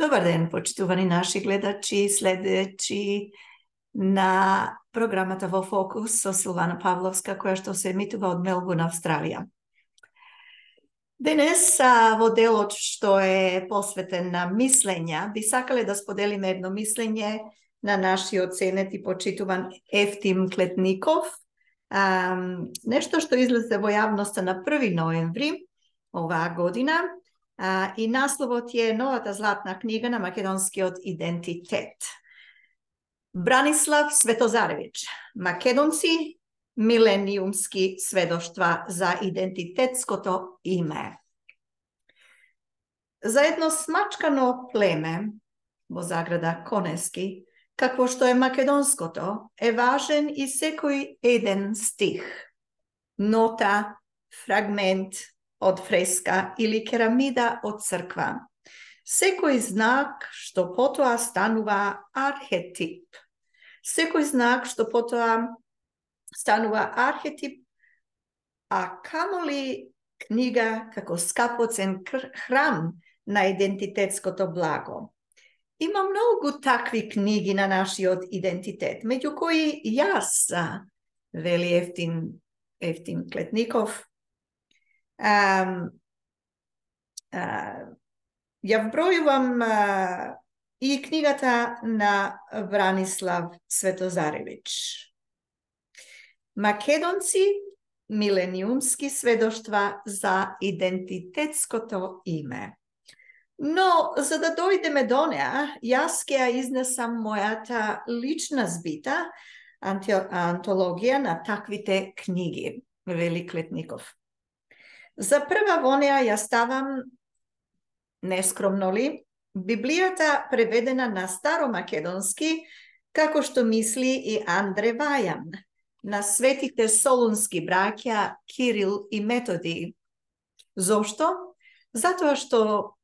Dobar den, почитувани наши гледачи, следачи на програмата Во Фокус со Силвана Павловска, која што се емитува од Мелбурн, Австралија. Денес, во делот што е посветен на мислења, би сакале да споделиме едно мислење на нашиот ценет и почитуван Ефтим Клетников. Нешто што излезе во јавноста на 1 ноември оваа година, и насловот е новата златна книга на македонскиот идентитет. Бранислав Светозаревич, Македонци, милениумски сведоштва за идентитетското име. За едно смачкано племе, во заграда Конески, какво што е македонското, е важен и секој еден стих, нота, фрагмент од фреска или керамида од црква. Секој знак што потоа станува архетип. Секој знак што потоа станува архетип, а камоли книга како скапоцен храм на идентитетското благо. Има многу такви книги на нашиот идентитет, меѓу кои јас, вели Ефтим Клетников, ја вбројувам и книгата на Бранислав Светозаревич. Македонци, милениумски сведоштва за идентитетското име. Но, за да дојдеме до неа, јас ќе ја изнесам мојата лична збита антологија на таквите книги, вели Клетников. За прва во неа ја ставам, нескромно ли, Библијата преведена на старомакедонски, како што мисли и Андре Вајан, на светите солунски браќа Кирил и Методи. Зошто? Затоа што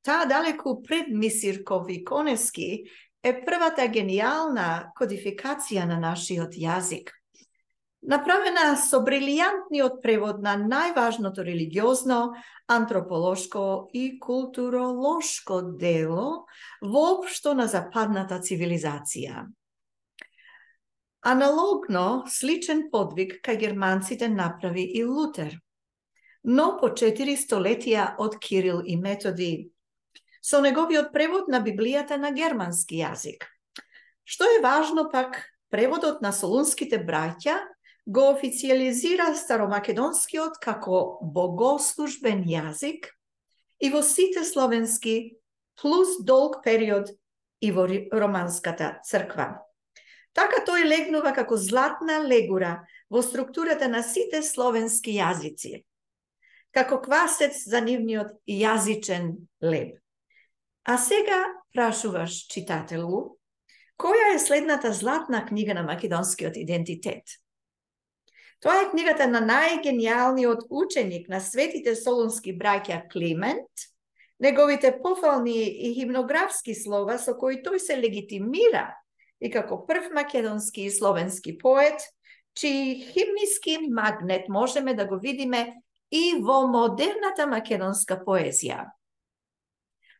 таа далеку пред Мисирков и Конески е првата гениална кодификација на нашиот јазик. Направена со брилијантниот превод на најважното религиозно, антрополошко и културолошко дело воопшто на западната цивилизација. Аналогно, сличен подвиг кај германците направи и Лутер, но по 4 столетија од Кирил и Методи, со неговиот превод на Библијата на германски јазик. Што е важно пак, преводот на солунските браќа го официализира старомакедонскиот како богослужбен јазик и во сите словенски, плюс долг период и во романската црква. Така тој легнува како златна легура во структурата на сите словенски јазици, како квасец за нивниот јазичен леб. А сега прашуваш читателу, која е следната златна книга на македонскиот идентитет? Тоа е книгата на најгениалниот ученик на светите солунски браќа Климент, неговите пофални и химнографски слова со кои тој се легитимира и како прв македонски и словенски поет, чиј химниски магнет можеме да го видиме и во модерната македонска поезија.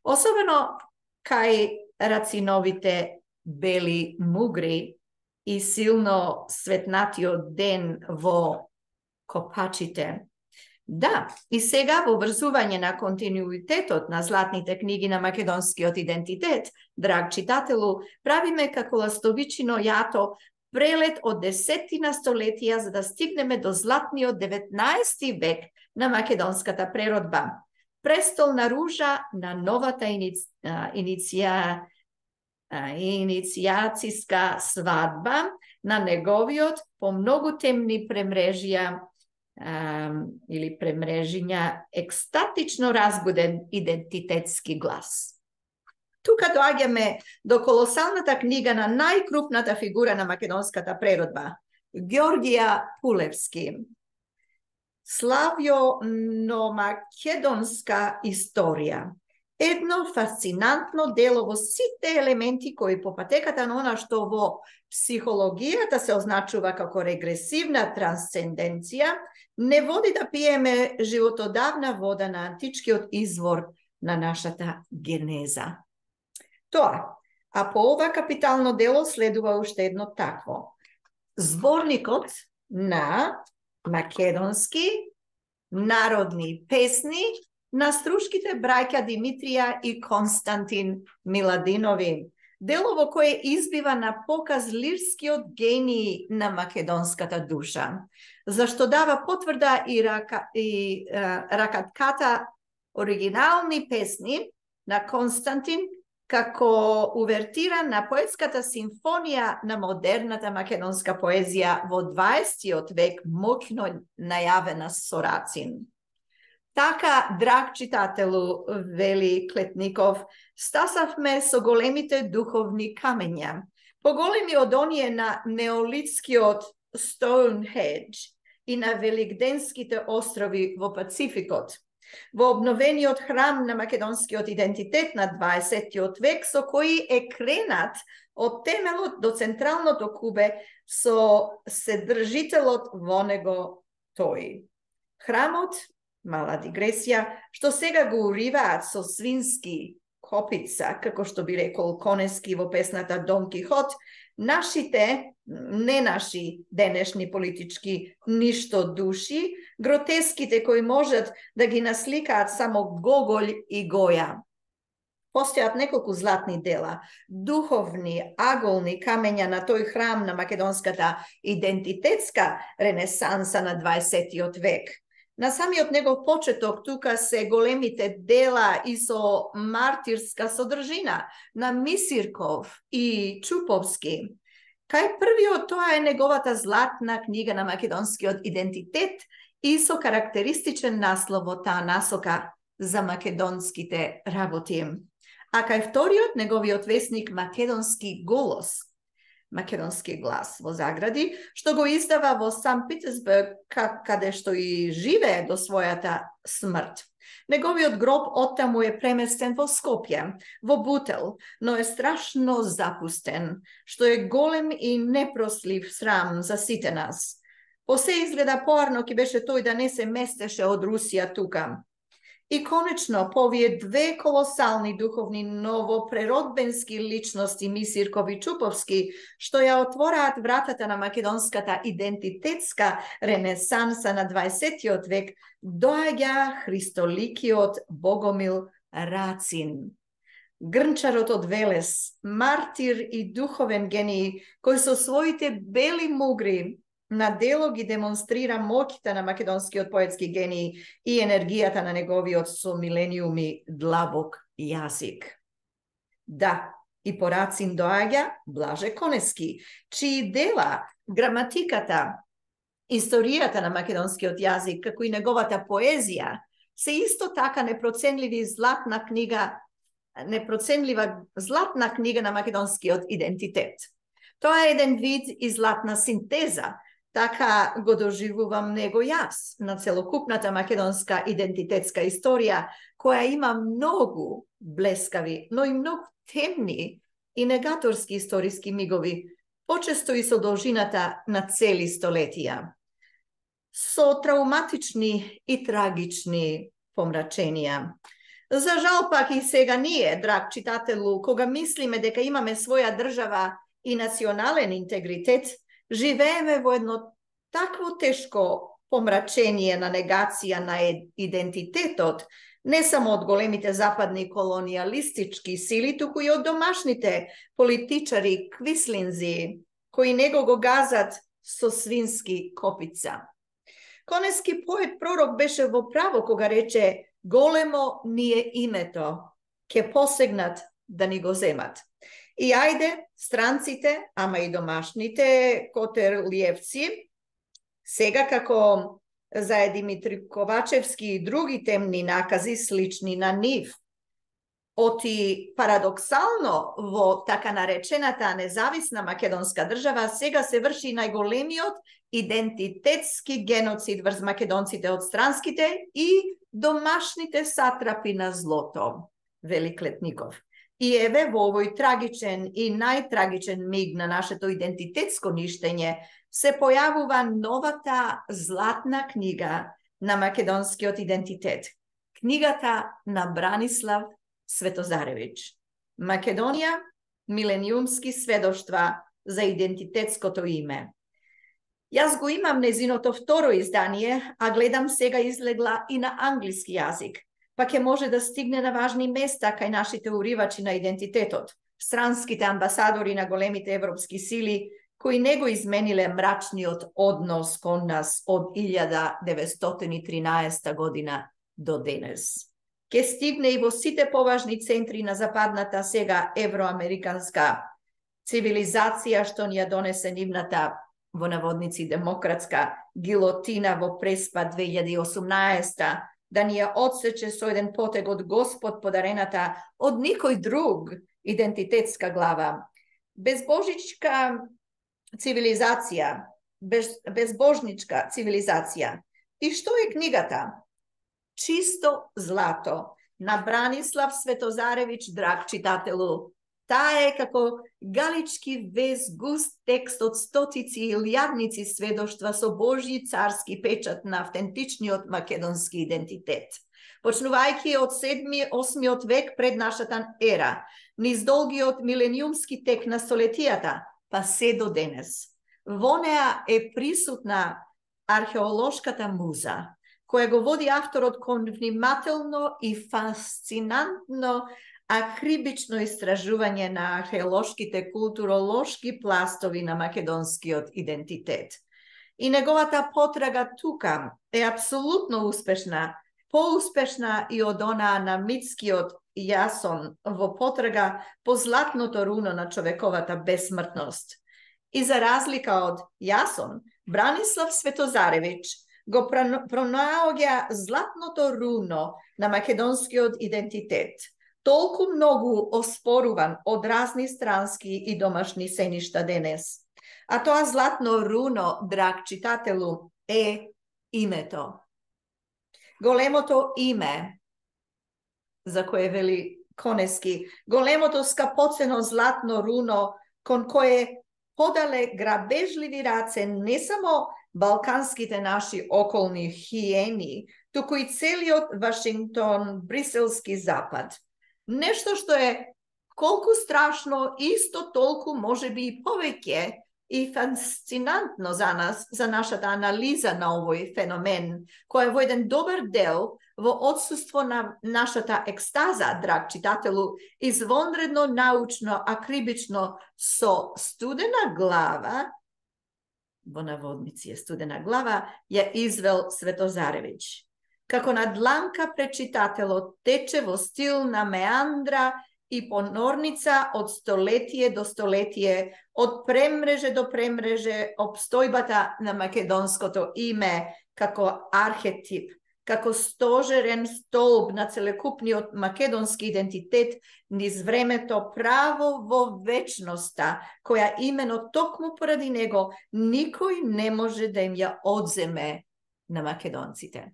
Особено кај рациновите бели мугри и силно светнатиот ден во копачите. Да, и сега во врзување на континуитетот на златните книги на македонскиот идентитет, драг читателу, правиме како ластовичино јато прелет од 10 столетија за да стигнеме до златниот 19 век на македонската преродба. Престолна ружа на новата иницијациска свадба на неговиот по многу темни премрежија или премрежиња екстатично разбуден идентитетски глас. Тука доаѓаме до колосалната книга на најкрупната фигура на македонската преродба, Ѓорѓија Пулевски. Славјо-македонска историја. Едно фасцинантно дело во сите елементи кои по патеката на она што во психологијата се означува како регресивна трансценденција, не води да пиеме животодавна вода на античкиот извор на нашата генеза. Тоа, а по ова капитално дело следува уште едно такво. Зборникот на македонски народни песни на струшките браќа Димитрија и Константин Миладинови. Дело во кое избива на показ лирскиот гении на македонската душа, зашто дава потврда и ракатката оригинални песни на Константин како увертира на поетската симфонија на модерната македонска поезија во 20 век, моќно најавена со Рацин. Така, драг читателу, вели Клетников, стасавме со големите духовни камења, поголеми од оние на неолитскиот Стоунхедж и на Великденските острови во Пацификот, во обновениот храм на македонскиот идентитет на 20 век, со кој е кренат од темелот до централното кубе со седржителот во него тој. Храмот, мала дигресија, што сега го уриваат со свински копица, како што би рекол Конески во песната Дон Кихот, нашите, не наши денешни политички ништо души, гротеските кои можат да ги насликаат само Гоголь и Гоја. Постојат неколку златни дела, духовни, аголни камења на тој храм на македонската идентитетска ренесанса на 20 век. На самиот негов почеток тука се големите дела и со мартирска содржина на Мисирков и Чуповски. Кај првиот тоа е неговата златна книга на македонскиот идентитет и со карактеристичен наслов во таа насока за македонските работи. А кај вториот неговиот весник Македонски голос, македонски глас во загради, што го издава во Санкт Петерсбург, каде што и живее до својата смрт. Неговиот гроб оттаму е преместен во Скопје, во Бутел, но е страшно запустен, што е голем и непрослив срам за сите нас. По се изгледа поарно ки беше тој да не се местеше од Русија тука. И конечно, по овие две колосални духовни новопреродбенски личности, Мисирков и Чуповски, што ја отвораат вратата на македонската идентитетска ренесанса на 20 век, доаѓа христоликиот Богомил Рацин. Грнчарот од Велес, мартир и духовен гений, кој со своите бели мугри на дело ги демонстрира моќта на македонскиот поетски гений и енергијата на неговиот со милениуми длабок јазик. Да, и по Рацин доаѓа Блаже Конески, чии дела, граматиката, историјата на македонскиот јазик, како и неговата поезија, се исто така непроценлива златна книга на македонскиот идентитет. Тоа е еден вид и златна синтеза. Така го доживувам него јас на целокупната македонска идентитетска историја, која има многу блескави, но и многу темни и негаторски историски мигови, почесто и со должината на цели столетија. Со трауматични и трагични помраченија. За жал пак и сега ние, драг читателу, кога мислиме дека имаме своја држава и национален интегритет, живееме во едно такво тешко помрачение на негација на идентитетот, не само од големите западни колониалистички сили, туку и од домашните политичари квислинзи, кои него го газат со свински копица. Конески поет пророк беше во право кога рече: големо ни е името, ке посегнат да ни го земат. И ајде, странците, ама и домашните котерлиевци, сега како за Димитри Ковачевски и други темни накази слични на нив. Оти парадоксално во така наречената независна македонска држава сега се врши најголемиот идентитетски геноцид врз македонците од странските и домашните сатрапи на злото, вели Клетников. И еве во овој трагичен и најтрагичен миг на нашето идентитетско ништење се појавува новата златна книга на македонскиот идентитет. Книгата на Бранислав Светозаревич. Македонија, милениумски сведоштва за идентитетското име. Јас го имам незиното второ издание, а гледам сега излегла и на англиски јазик, па ќе може да стигне на важни места кај нашите уривачи на идентитетот, странските амбасадори на големите европски сили, кои не го измениле мрачниот однос кон нас од 1913 година до денес. Ке стигне и во сите поважни центри на западната сега евроамериканска цивилизација, што ни ја донесе нивната, во наводници, демократска гилотина во Преспа 2018, да ни ја одсече со еден потег од Господ подарената од никој друг идентитетска глава. Безбожничка цивилизација. И што е книгата? Чисто злато на Бранислав Светозаревич, драг читателу. Таа е како галички вез густ текст од стотици и илјадници сведоштва со Божји царски печат на автентичниот македонски идентитет. Почнувајќи од 7-8 век пред нашата ера, низ долгиот милениумски тек на столетијата, па се до денес. Во неа е присутна археолошката муза, која го води авторот кон внимателно и фасцинантно акрибично истражување на археолошките културолошки пластови на македонскиот идентитет. И неговата потрага тука е апсолутно успешна, поуспешна и од онаа на митскиот Јасон во потрага по златното руно на човековата бесмртност. И за разлика од Јасон, Бранислав Светозаревич го пронаоѓа златното руно на македонскиот идентитет, толку многу оспоруван од разни странски и домашни сеништа денес. А тоа златно руно, драг читателу, е името. Големото име, за кое вели Конески, големото скапоцено златно руно, кон кое подале грабежливи раце не само балканските наши околни хиени, туку и целиот Вашингтон, бриселски запад. Нешто што е колку страшно, исто толку може би и повеќе и фасцинантно за нас, за нашата анализа на овој феномен, кој е во еден добар дел во отсуство на нашата екстаза, драг читателу, извонредно научно, акрибично, со студена глава, во наводници е студена глава, ја извел Светозаревич. Како на дланка пред читателот тече во стил на меандра и понорница од столетие до столетие, од премреже до премреже, обстојбата на македонското име како архетип, како стожерен столб на целокупниот македонски идентитет низ времето право во вечноста, која имено токму поради него никој не може да им ја одземе на македонците.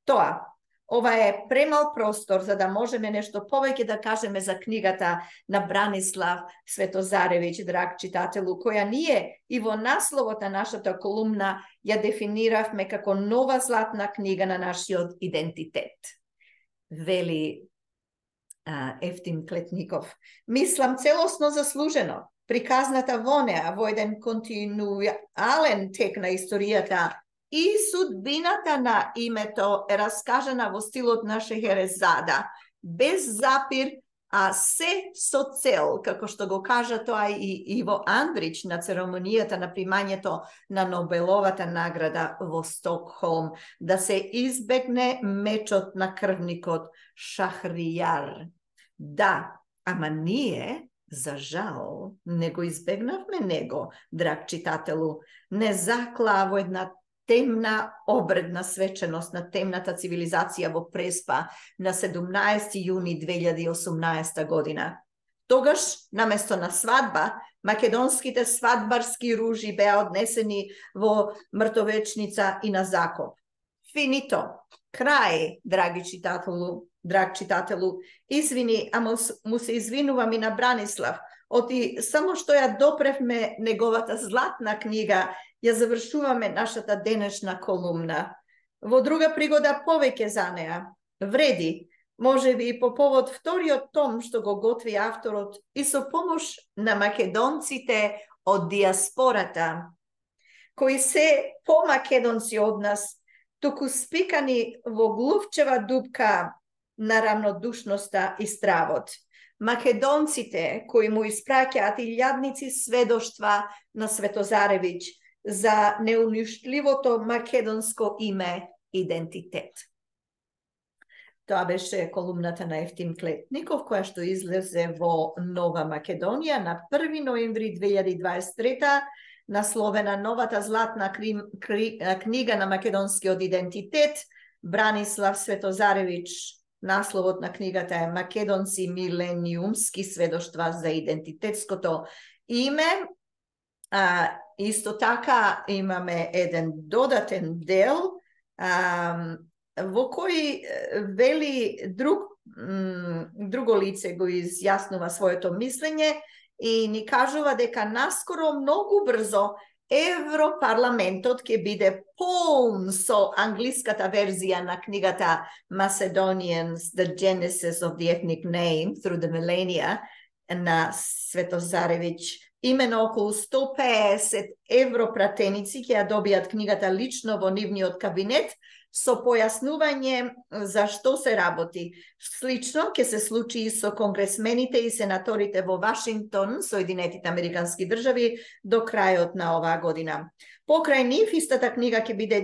Тоа, ова е премал простор за да можеме нешто повеќе да кажеме за книгата на Бранислав Светозаревич, драг читателу, која ние и во насловот на нашата колумна ја дефиниравме како нова златна книга на нашиот идентитет. Вели Ефтим Клетников. Мислам целосно заслужено. Приказната во неа во еден континуален тек на историјата и судбината на името е раскажана во стилот на Шехерезада, без запир, а се со цел, како што го кажа тоа и Иво Андрич на церемонијата на примањето на Нобеловата награда во Стокхолм, да се избегне мечот на крвникот Шахријар. Да, ама ние, за жал, не го избегнавме него, драг читателу, не заклаа во една темна обредна свеченост на темната цивилизација во Преспа на 17 јуни 2018 година. Тогаш, наместо на свадба, македонските свадбарски ружи беа однесени во мртовечница и на закоп. Финито. Крај, драг читателу. Извини, ама му се извинувам и на Бранислав. Оти само што ја допревме неговата златна книга, ја завршуваме нашата денешна колумна. Во друга пригода повеќе за неа. Вреди, може би и по повод вториот том што го готви авторот и со помош на македонците од диаспората, кои се по-македонци од нас, туку спикани во глувчева дупка на равнодушноста и стравот. Македонците кои му испраќаат илјадници сведоштва на Светозаревиќ за неуништливото македонско име идентитет. Тоа беше колумната на Евтим Клетников, која што излезе во Нова Македонија на 1 ноември 2023, насловена Новата златна книга на македонскиот идентитет. Бранислав Светозаревиќ, насловот на книгата е Македонци милениумски сведоштва за идентитетското име. Исто така имаме еден додатен дел во кој вели друго лице го изјаснува своето мислење и ни кажува дека наскоро многу брзо Европарламентот ќе биде полн со англиската верзија на книгата Macedonians, The Genesis of the Ethnic Name Through the Millennia на Светозаревиќ. Имено околу 150 европратеници ќе ја добијат книгата лично во нивниот кабинет со појаснување за што се работи. Слично ќе се случи и со конгресмените и сенаторите во Вашингтон, Соединетите Американски држави, до крајот на оваа година. Покрај нив, истата книга ќе биде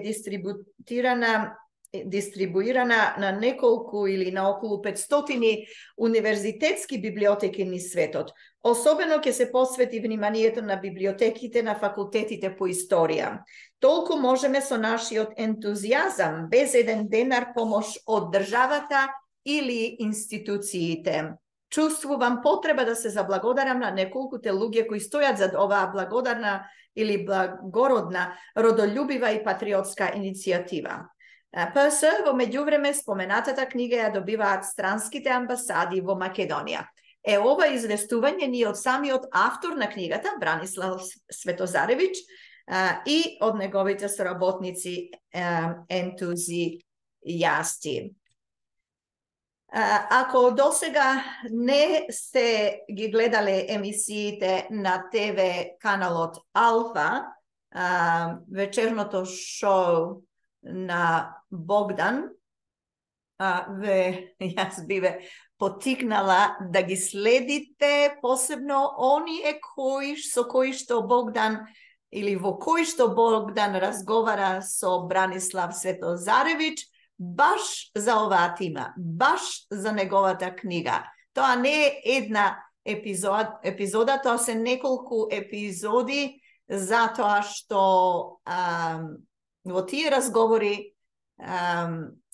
дистрибуирана на неколку или на околу 500 универзитетски библиотеки низ светот. Особено ќе се посвети вниманието на библиотеките на факултетите по историја. Толку можеме со нашиот ентузијазам, без еден денар помош од државата или институциите. Чувствувам потреба да се заблагодарам на неколкуте луѓе кои стојат зад оваа благодарна или благородна, родолюбива и патриотска иницијатива. ПС во меѓувреме споменатата книга ја добиваат странските амбасади во Македонија. Ова известување ни од самиот автор на книгата, Бранислав Светозаревиќ, и од неговите соработници ентузијасти. Ако досега не сте ги гледале емисиите на ТВ каналот Алфа, вечерното шоу на Богдан, јас биве потикнала да ги следите, посебно оние со кои што Богдан или во кои што Богдан разговара со Бранислав Светозаревиќ баш за оваа тема, баш за неговата книга. Тоа не е една епизода, тоа се неколку епизоди, затоа што во тие разговори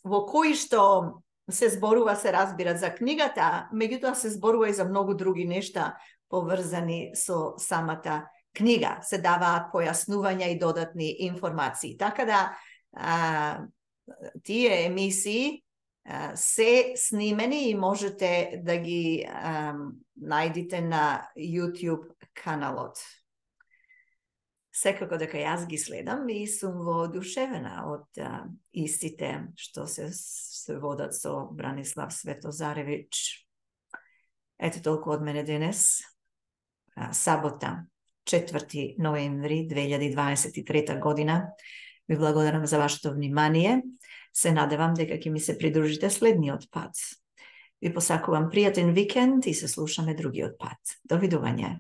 во кои што се зборува, се разбира за книгата, меѓутоа се зборува и за многу други нешта поврзани со самата книга. Се даваат појаснувања и додатни информации. Така да тие емисии се снимени и можете да ги најдите на YouTube каналот. Секако дека јас ги следам и сум воодушевена од истите што се водат со Бранислав Светозаревиќ. Ето толку од мене денес. Сабота, 4 ноември 2023 година. Ви благодарам за вашето внимание. Се надевам дека ќе ми се придружите следниот пат. Ви посакувам пријатен викенд и се слушаме другиот пат. Довидување.